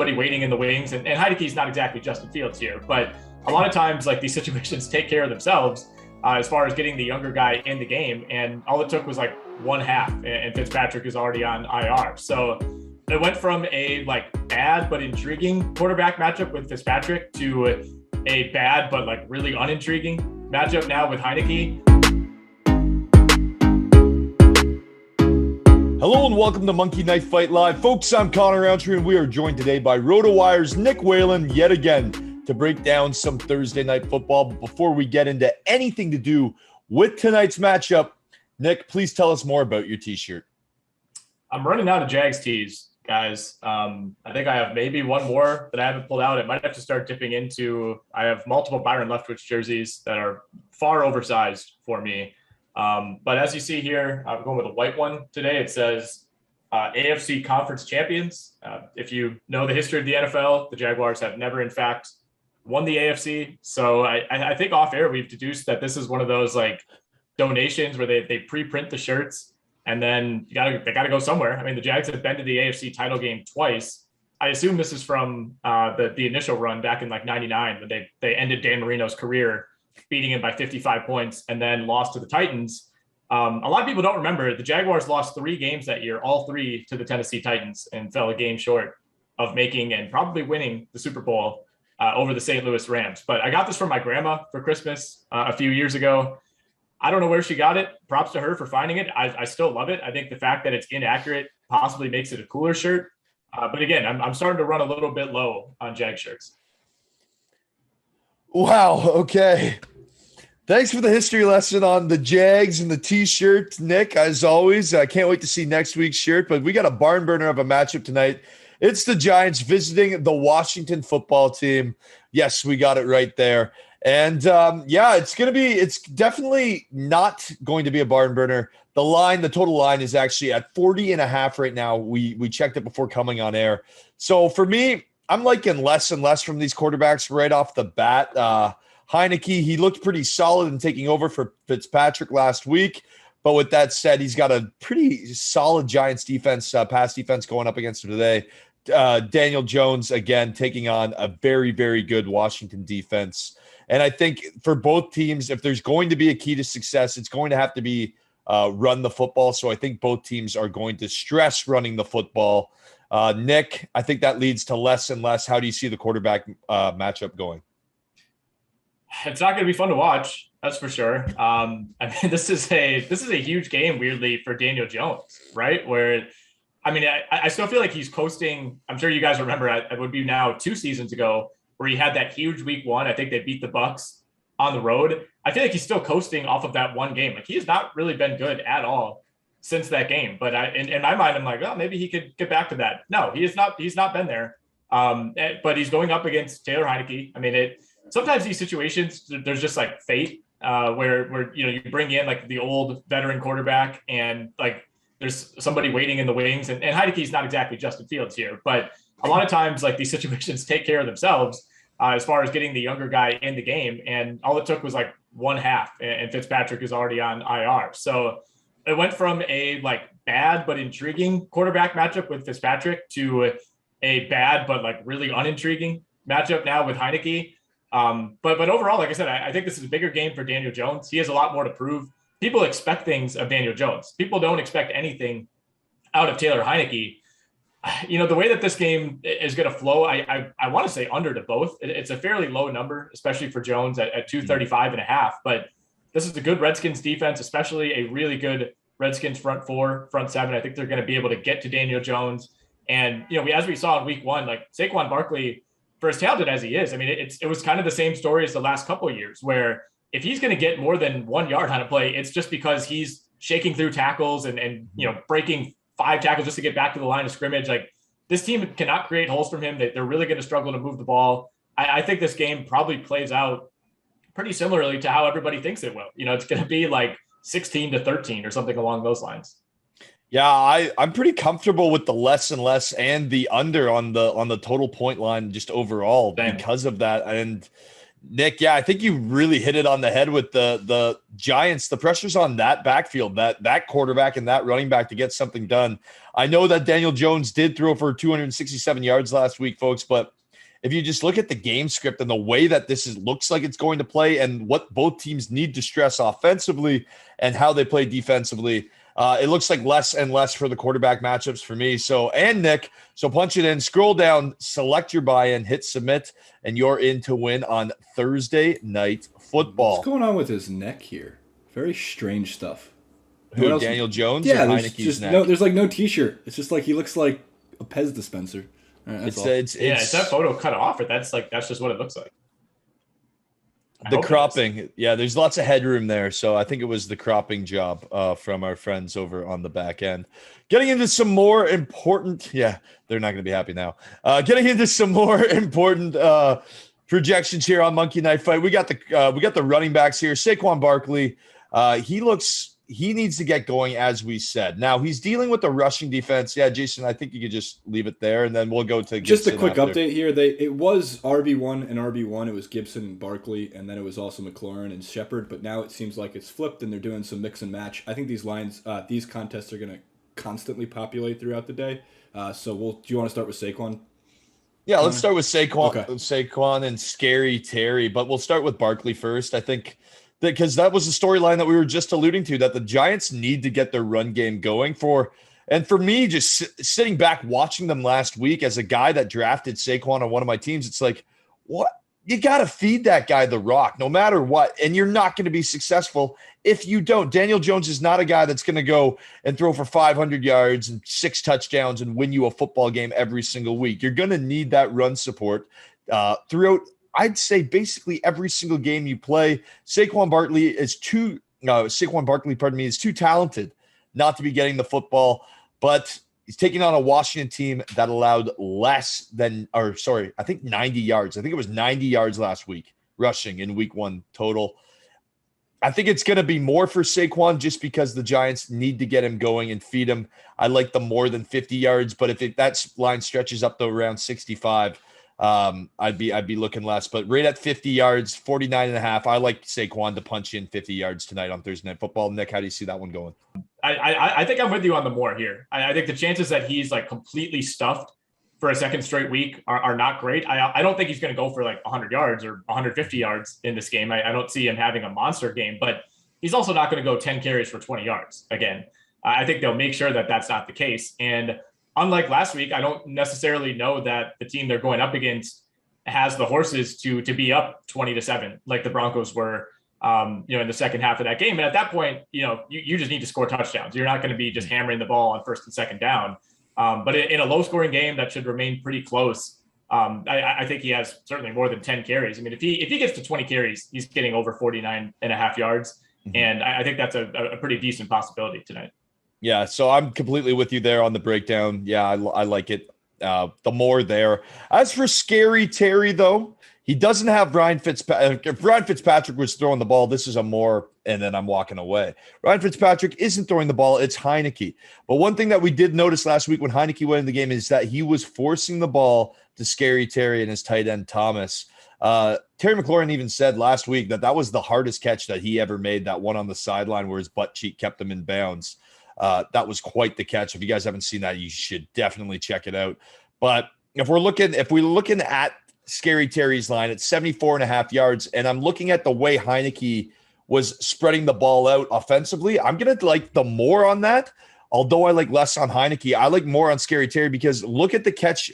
somebody waiting in the wings. And Heineckie's not exactly Justin Fields here, but a lot of times like these situations take care of themselves as far as getting the younger guy in the game. And all it took was like one half, and Fitzpatrick is already on IR. So it went from a like bad but intriguing quarterback matchup with Fitzpatrick to a bad but like really unintriguing matchup now with Heinickie. Hello and welcome to Monkey Knife Fight Live. Folks, I'm Connor Rowntree and we are joined today by Rotowire's Nick Whalen yet again to break down some Thursday night football. But before we get into anything to do with tonight's matchup, Nick, please tell us more about your t-shirt. I'm running out of Jags tees, guys. I think I have maybe one more that I haven't pulled out. It might have to start dipping into, I have multiple Byron Leftwich jerseys that are far oversized for me. But as you see here, I'm going with a white one today. It says AFC Conference Champions. If you know the history of the NFL, the Jaguars have never, in fact, won the AFC. So I think off air, we've deduced that this is one of those like donations where they pre-print the shirts and then they got to go somewhere. I mean, the Jags have been to the AFC title game twice. I assume this is from the initial run back in like 99 when they ended Dan Marino's career, beating him by 55 points and then lost to the Titans. A lot of people don't remember the Jaguars lost 3 games that year, all 3 to the Tennessee Titans, and fell a game short of making and probably winning the Super Bowl over the St. Louis Rams. But I got this from my grandma for Christmas a few years ago. I don't know where she got it. Props to her for finding it. I still love it. I think the fact that it's inaccurate possibly makes it a cooler shirt. But again, I'm starting to run a little bit low on Jag shirts. Wow. Okay. Thanks for the history lesson on the Jags and the t-shirt, Nick. As always, I can't wait to see next week's shirt, but we got a barn burner of a matchup tonight. It's the Giants visiting the Washington football team. Yes, we got it right there. And it's definitely not going to be a barn burner. The total line is actually at 40.5 right now. We checked it before coming on air. So for me, I'm liking less and less from these quarterbacks right off the bat. Heinickie, he looked pretty solid in taking over for Fitzpatrick last week. But with that said, he's got a pretty solid Giants defense, pass defense going up against him today. Daniel Jones, again, taking on a very, very good Washington defense. And I think for both teams, if there's going to be a key to success, it's going to have to be run the football. So I think both teams are going to stress running the football. Nick, I think that leads to less and less. How do you see the quarterback matchup going? It's not going to be fun to watch, that's for sure. I mean, this is a huge game, weirdly, for Daniel Jones, right? Where, I mean, I still feel like he's coasting. I'm sure you guys remember it would be now 2 seasons ago where he had that huge week 1. I think they beat the Bucs on the road. I feel like he's still coasting off of that one game. Like he has not really been good at all since that game. But in my mind, I'm like, well, maybe he could get back to that. No, he is not. He's not been there. But he's going up against Taylor Heinecki. I mean, sometimes these situations, there's just like fate where you bring in like the old veteran quarterback and like there's somebody waiting in the wings. And Heineckie's not exactly Justin Fields here, but a lot of times like these situations take care of themselves as far as getting the younger guy in the game. And all it took was like one half, and Fitzpatrick is already on IR. So it went from a like bad but intriguing quarterback matchup with Fitzpatrick to a bad but like really unintriguing matchup now with Heinickie. But overall, like I said, I think this is a bigger game for Daniel Jones. He has a lot more to prove. People expect things of Daniel Jones. People don't expect anything out of Taylor Heinecki. The way that this game is going to flow, I want to say under to both. It's a fairly low number, especially for Jones at 235.5. But this is a good Redskins defense, especially a really good Redskins front 4, front 7. I think they're going to be able to get to Daniel Jones. And, as we saw in week 1, like Saquon Barkley, for as talented as he is, I mean, it was kind of the same story as the last couple of years, where if he's going to get more than 1 yard on a play, it's just because he's shaking through tackles and breaking 5 tackles just to get back to the line of scrimmage. Like this team cannot create holes from him. They're really going to struggle to move the ball. I think this game probably plays out pretty similarly to how everybody thinks it will. It's going to be like 16-13 or something along those lines. Yeah, I'm pretty comfortable with the less and less and the under on the total point line just overall because of that. And Nick, yeah, I think you really hit it on the head with the Giants. The pressure's on that backfield, that quarterback and that running back to get something done. I know that Daniel Jones did throw for 267 yards last week, folks, but if you just look at the game script and the way that looks like it's going to play and what both teams need to stress offensively and how they play defensively, it looks like less and less for the quarterback matchups for me. And Nick, so punch it in, scroll down, select your buy-in, hit submit, and you're in to win on Thursday Night Football. What's going on with his neck here? Very strange stuff. Who, Daniel Jones? Yeah, or there's Heineke's neck? No, there's like no t-shirt. It's just like he looks like a Pez dispenser. Is that photo cut off, or that's just what it looks like? The cropping, yeah, there's lots of headroom there, so I think it was the cropping job from our friends over on the back end. Getting into some more important, they're not going to be happy now. Getting into some more important projections here on Monkey Knife Fight. We got the running backs here. Saquon Barkley, he needs to get going, as we said. Now, he's dealing with the rushing defense. Yeah, Jason, I think you could just leave it there, and then we'll go to just Gibson a quick after. update here. It was RB1 and RB1. It was Gibson and Barkley, and then it was also McLaurin and Shepard. But now it seems like it's flipped, and they're doing some mix and match. I think these contests are going to constantly populate throughout the day. Do you want to start with Saquon? Yeah, let's start with Saquon, Okay. Saquon and Scary Terry, but we'll start with Barkley first. I think because that was the storyline that we were just alluding to, that the Giants need to get their run game going for me, just sitting back watching them last week as a guy that drafted Saquon on one of my teams, it's like, what? You got to feed that guy the rock no matter what, and you're not going to be successful if you don't. Daniel Jones is not a guy that's going to go and throw for 500 yards and 6 touchdowns and win you a football game every single week. You're going to need that run support throughout, I'd say, basically every single game you play. Saquon Barkley, is too talented not to be getting the football, but he's taking on a Washington team that allowed I think 90 yards. I think it was 90 yards last week rushing in week 1 total. I think it's going to be more for Saquon just because the Giants need to get him going and feed him. I like the more than 50 yards, but if that line stretches up to around 65, I'd be looking less. But right at 50 yards, 49.5, I like Saquon to punch in 50 yards tonight on Thursday Night Football. Nick, how do you see that one going? I think I'm with you on the more here. I think the chances that he's like completely stuffed for a second straight week are not great. I don't think he's going to go for like 100 yards or 150 yards in this game. I don't see him having a monster game, but he's also not going to go 10 carries for 20 yards again. I think they'll make sure that that's not the case. And unlike last week, I don't necessarily know that the team they're going up against has the horses to be up 20-7 like the Broncos were, in the second half of that game. And at that point, you just need to score touchdowns. You're not going to be just hammering the ball on first and second down. But in a low scoring game that should remain pretty close, I think he has certainly more than 10 carries. I mean, if he gets to 20 carries, he's getting over 49.5 yards. Mm-hmm. And I think that's a pretty decent possibility tonight. Yeah, so I'm completely with you there on the breakdown. Yeah, I like it. The more there. As for Scary Terry, though, he doesn't have Ryan Fitzpatrick. If Ryan Fitzpatrick was throwing the ball, this is a more, and then I'm walking away. Ryan Fitzpatrick isn't throwing the ball. It's Heinickie. But one thing that we did notice last week when Heinickie went in the game is that he was forcing the ball to Scary Terry and his tight end Thomas. Terry McLaurin even said last week that was the hardest catch that he ever made, that one on the sideline where his butt cheek kept him in bounds. That was quite the catch. If you guys haven't seen that, you should definitely check it out. But if we're looking at Scary Terry's line at 74.5 yards, and I'm looking at the way Heinicke was spreading the ball out offensively, I'm going to like the more on that. Although I like less on Heinicke, I like more on Scary Terry because look at the catch.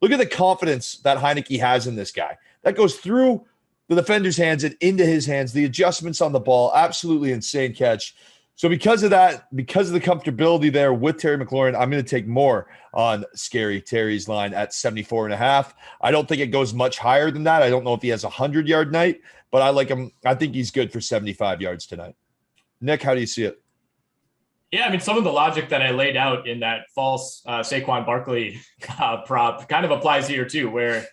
Look at the confidence that Heinicke has in this guy. That goes through the defender's hands and into his hands. The adjustments on the ball, absolutely insane catch. So because of that, because of the comfortability there with Terry McLaurin, I'm going to take more on Scary Terry's line at 74.5. I don't think it goes much higher than that. I don't know if he has a 100-yard night, but I like him. I think he's good for 75 yards tonight. Nick, how do you see it? Yeah, I mean, some of the logic that I laid out in that false Saquon Barkley prop kind of applies here too, where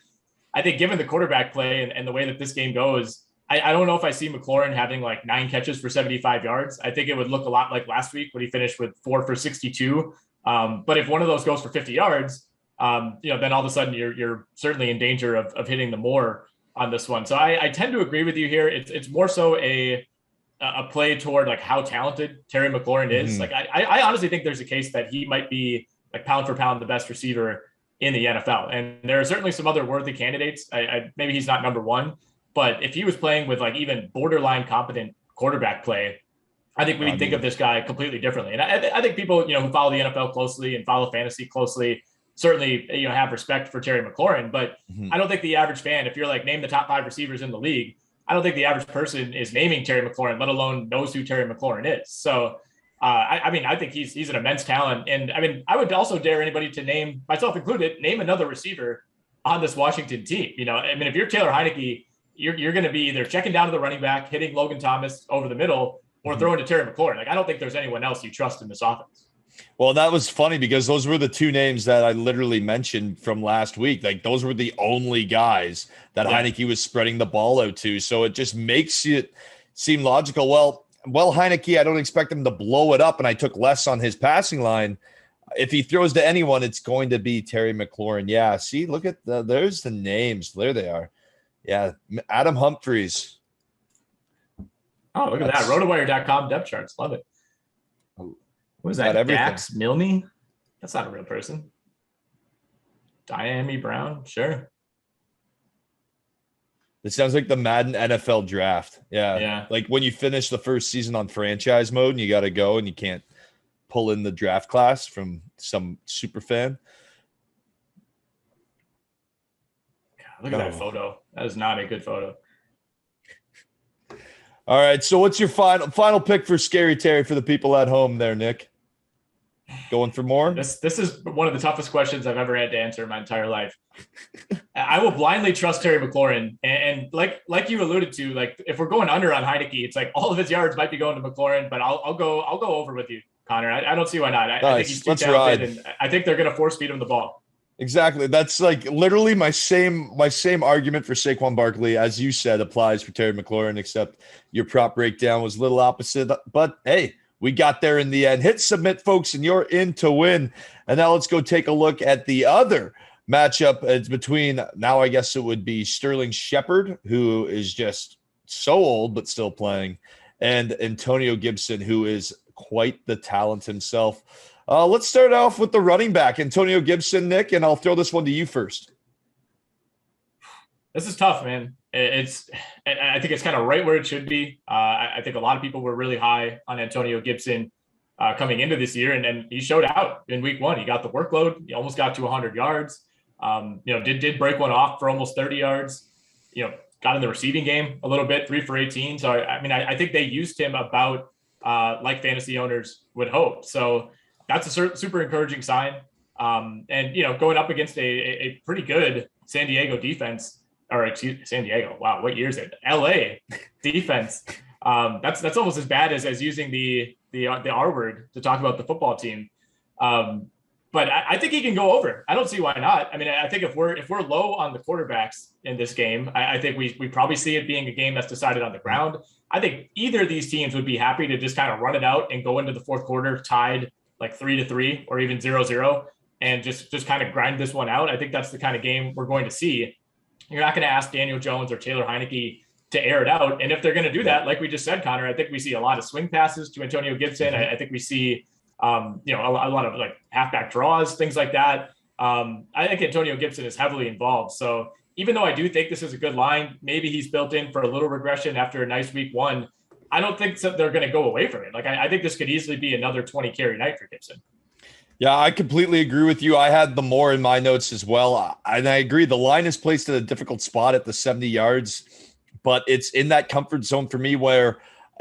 I think given the quarterback play and the way that this game goes, I don't know if I see McLaurin having like 9 catches for 75 yards. I think it would look a lot like last week when he finished with 4 for 62. But if one of those goes for 50 yards, then all of a sudden you're certainly in danger of hitting the more on this one. So I tend to agree with you here. It's more so a play toward like how talented Terry McLaurin is. Like I honestly think there's a case that he might be like pound for pound the best receiver in the NFL. And there are certainly some other worthy candidates. Maybe he's not number one, but if he was playing with like even borderline competent quarterback play, I think we think of this guy completely differently. And I think people, who follow the NFL closely and follow fantasy closely, certainly, have respect for Terry McLaurin, but I don't think the average fan, if you're like, name the top 5 receivers in the league, I don't think the average person is naming Terry McLaurin, let alone knows who Terry McLaurin is. So, I think he's an immense talent. And I would also dare anybody to name, myself included, name another receiver on this Washington team. If you're Taylor Heinecke, you're going to be either checking down to the running back, hitting Logan Thomas over the middle, or throwing to Terry McLaurin. Like, I don't think there's anyone else you trust in this offense. Well, that was funny because those were the 2 names that I literally mentioned from last week. Like, those were the only guys that Heinicke was spreading the ball out to. So it just makes it seem logical. Well, Heinicke, I don't expect him to blow it up, and I took less on his passing line. If he throws to anyone, it's going to be Terry McLaurin. Yeah, see, look at there's the names. There they are. Yeah, Adam Humphries. Oh, look at that. Rotowire.com depth charts. Love it. What is that? Dax Milne? That's not a real person. Diami Brown? Sure. It sounds like the Madden NFL draft. Yeah. Like when you finish the first season on franchise mode and you got to go and you can't pull in the draft class from some super fan. God, look at that photo. That is not a good photo. All right. So what's your final pick for Scary Terry for the people at home there, Nick? Going for more? This is one of the toughest questions I've ever had to answer in my entire life. I will blindly trust Terry McLaurin. And like you alluded to, like if we're going under on Heinicke, it's like all of his yards might be going to McLaurin, but I'll go over with you, Connor. I don't see why not. I think he's too talented, and I think they're going to force feed him the ball. Exactly. That's like literally my same argument for Saquon Barkley, as you said, applies for Terry McLaurin, except your prop breakdown was a little opposite. But hey, we got there in the end. Hit submit, folks, and you're in to win. And now let's go take a look at the other matchup. It's between, now I guess it would be Sterling Shepard, who is just so old but still playing, and Antonio Gibson, who is quite the talent himself. Let's start off with the running back, Antonio Gibson, Nick, and I'll throw this one to you first. This is tough, man. I think it's kind of right where it should be. I think a lot of people were really high on Antonio Gibson coming into this year, and he showed out in week 1. He got the workload. He almost got to 100 yards. Did break one off for almost 30 yards. Got in the receiving game a little bit, 3 for 18. So I think they used him about like fantasy owners would hope. So that's a super encouraging sign. And going up against a pretty good San Diego defense. San Diego. Wow, what year is it? LA defense. That's almost as bad as using the R word to talk about the football team. But I think he can go over. I don't see why not. I think if we're low on the quarterbacks in this game, I think we probably see it being a game that's decided on the ground. I think either of these teams would be happy to just kind of run it out and go into the fourth quarter tied like 3-3 or even 0-0 and just kind of grind this one out. I think that's the kind of game we're going to see. You're not going to ask Daniel Jones or Taylor Heinecke to air it out. And if they're going to do that, like we just said, Connor, I think we see a lot of swing passes to Antonio Gibson. I think we see, a lot of like halfback draws, things like that. I think Antonio Gibson is heavily involved. So even though I do think this is a good line, maybe he's built in for a little regression after a nice week 1. I don't think that they're going to go away from it. Like I think this could easily be another 20 carry night for Gibson. Yeah, I completely agree with you. I had the more in my notes as well. And I agree. The line is placed at a difficult spot at the 70 yards, but it's in that comfort zone for me where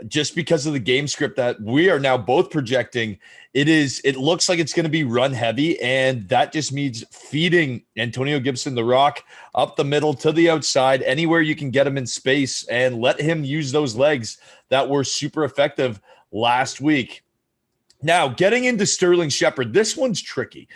just because of the game script that we are now both projecting, it looks like it's going to be run heavy. And that just means feeding Antonio Gibson the rock up the middle to the outside, anywhere you can get him in space and let him use those legs that were super effective last week. Now, getting into Sterling Shepard, this one's tricky.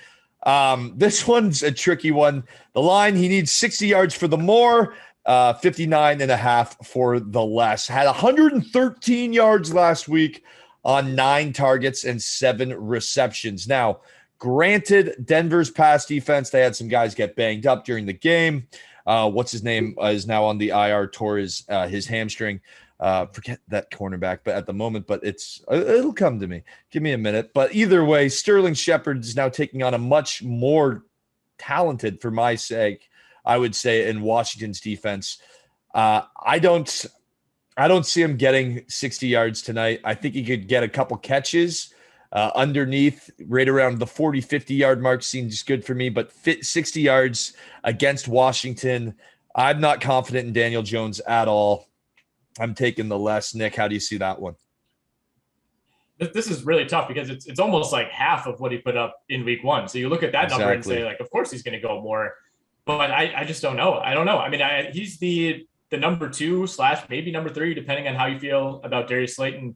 This one's a tricky one. The line, he needs 60 yards for the more, 59.5 for the less. Had 113 yards last week on 9 targets and 7 receptions. Now, granted, Denver's pass defense, they had some guys get banged up during the game. What's his name is now on the IR, tore his hamstring. Forget that cornerback, but at the moment, but it'll come to me. Give me a minute. But either way, Sterling Shepard is now taking on a much more talented, for my sake, I would say, in Washington's defense. I don't see him getting 60 yards tonight. I think he could get a couple catches underneath, right around the 40, 50-yard mark seems good for me, but 60 yards against Washington, I'm not confident in Daniel Jones at all. I'm taking the less. Nick, how do you see that one? This is really tough because it's almost like half of what he put up in week one. So you look at that number and say, like, of course he's going to go more. But I just don't know. I don't know. I mean, he's the number 2 / maybe number 3, depending on how you feel about Darius Slayton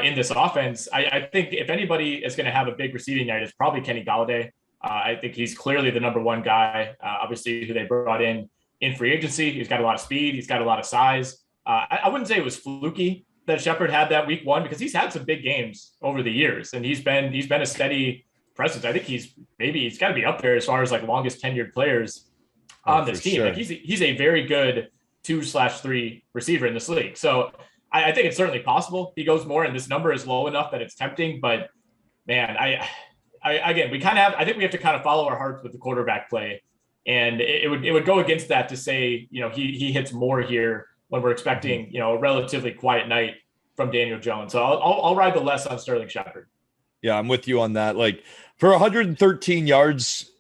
in this offense. I think if anybody is going to have a big receiving night, it's probably Kenny Golladay. I think he's clearly the number 1 guy, obviously, who they brought in free agency. He's got a lot of speed. He's got a lot of size. I wouldn't say it was fluky that Shepard had that week 1 because he's had some big games over the years, and he's been a steady presence. I think he's got to be up there as far as like longest tenured players on this team. Sure. Like he's a very good 2/3 receiver in this league. So I think it's certainly possible he goes more, and this number is low enough that it's tempting. But man, I again, I think we have to kind of follow our hearts with the quarterback play, and it would go against that to say, he hits more here when we're expecting, a relatively quiet night from Daniel Jones. So I'll ride the less on Sterling Shepard. Yeah, I'm with you on that. Like for 113 yards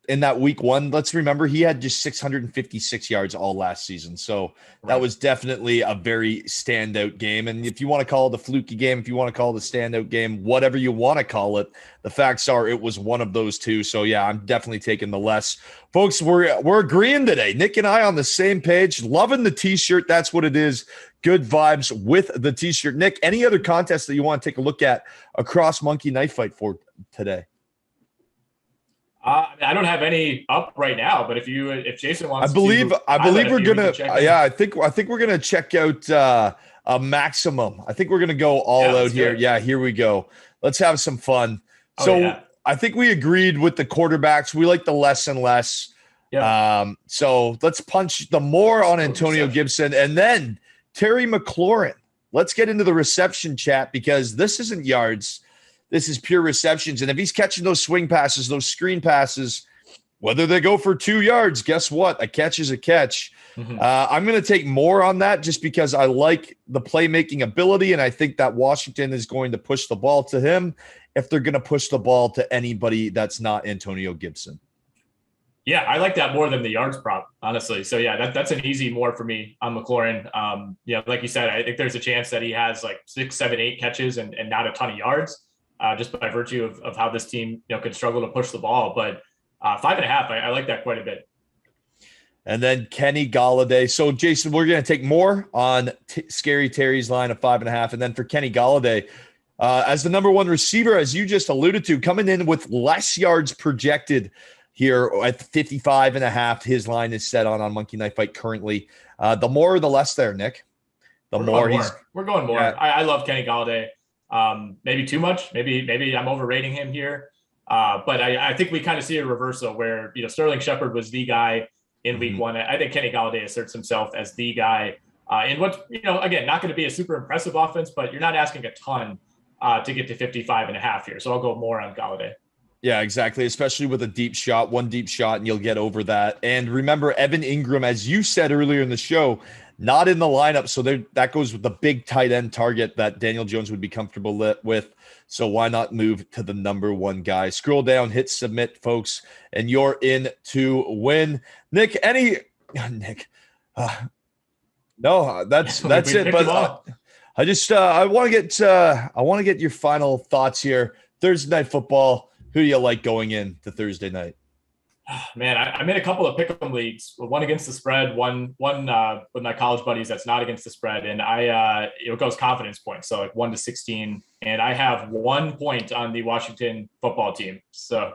in that week 1, let's remember he had just 656 yards all last season. So that was definitely a very standout game. And if you want to call it a fluky game, if you want to call it a standout game, whatever you want to call it, the facts are it was one of those two. So yeah, I'm definitely taking the less. Folks, we're agreeing today. Nick and I on the same page, loving the t-shirt. That's what it is. Good vibes with the t-shirt. Nick, any other contests that you want to take a look at across Monkey Knife Fight for today? I don't have any up right now, but if Jason wants, I believe we're gonna. Yeah, I think we're gonna check out a maximum. I think we're gonna go all out here. Yeah, here we go. Let's have some fun. I think we agreed with the quarterbacks. We like the less and less. Yeah. So let's punch the more on Antonio Gibson and then Terry McLaurin. Let's get into the reception chat because this isn't yards. This is pure receptions. And if he's catching those swing passes, those screen passes, whether they go for 2 yards, guess what? A catch is a catch. Mm-hmm. I'm going to take more on that just because I like the playmaking ability, and I think that Washington is going to push the ball to him if they're going to push the ball to anybody that's not Antonio Gibson. Yeah, I like that more than the yards prop, honestly. So, yeah, that's an easy more for me on McLaurin. Like you said, I think there's a chance that he has like 6, 7, 8 catches and not a ton of yards. Just by virtue of how this team could struggle to push the ball. But 5.5, I like that quite a bit. And then Kenny Golladay. So, Jason, we're going to take more on Scary Terry's line of 5.5. And then for Kenny Golladay, as the number 1 receiver, as you just alluded to, coming in with less yards projected here at 55.5. His line is set on Monkey Knife Fight currently. The more or the less there, Nick? We're going more. Yeah. I love Kenny Golladay. Maybe too much. Maybe I'm overrating him here. But I think we kind of see a reversal where, Sterling Shepard was the guy in week 1. I think Kenny Golladay asserts himself as the guy in what's, again, not going to be a super impressive offense, but you're not asking a ton to get to 55.5 here. So I'll go more on Golladay. Yeah, exactly. Especially with a deep shot, one deep shot, and you'll get over that. And remember, Evan Ingram, as you said earlier in the show, not in the lineup. So that goes with the big tight end target that Daniel Jones would be comfortable with. So why not move to the number 1 guy? Scroll down, hit submit, folks, and you're in to win. Nick, no, that's it. But I want to get your final thoughts here. Thursday night football. Who do you like going in to Thursday night? Man, I'm in a couple of pick'em leagues. One against the spread, one with my college buddies that's not against the spread, and it goes confidence points, so like 1 to 16, and I have 1 point on the Washington football team. So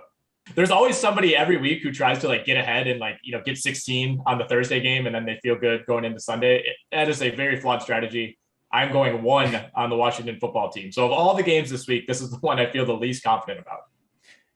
there's always somebody every week who tries to like get ahead and get 16 on the Thursday game, and then they feel good going into Sunday. That is a very flawed strategy. I'm going 1 on the Washington football team. So of all the games this week, this is the one I feel the least confident about.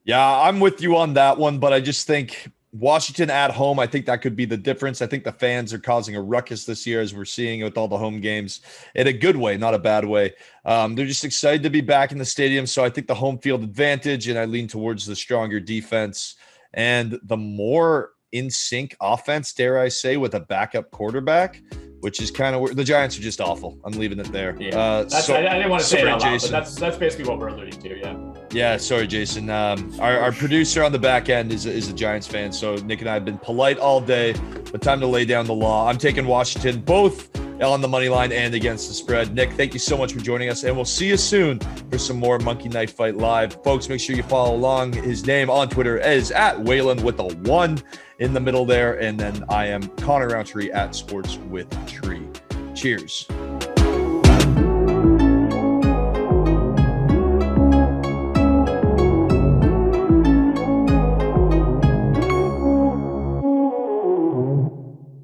Yeah, I'm with you on that one, but I just think Washington at home, I think that could be the difference. I think the fans are causing a ruckus this year, as we're seeing with all the home games, in a good way, not a bad way. They're just excited to be back in the stadium. So I think the home field advantage, and I lean towards the stronger defense and the more in sync offense, dare I say, with a backup quarterback, which is kind of where the Giants are just awful. I'm leaving it there. Yeah, I didn't want to say it out loud, but that's basically what we're alluding to. Yeah. Yeah, sorry, Jason. Our producer on the back end is a Giants fan, so Nick and I have been polite all day, but time to lay down the law. I'm taking Washington, both on the money line and against the spread. Nick, thank you so much for joining us, and we'll see you soon for some more Monkey Knife Fight Live. Folks, make sure you follow along. His name on Twitter is at Whalen with a 1 in the middle there, and then I am Connor Rowntree at Sports with Tree. Cheers.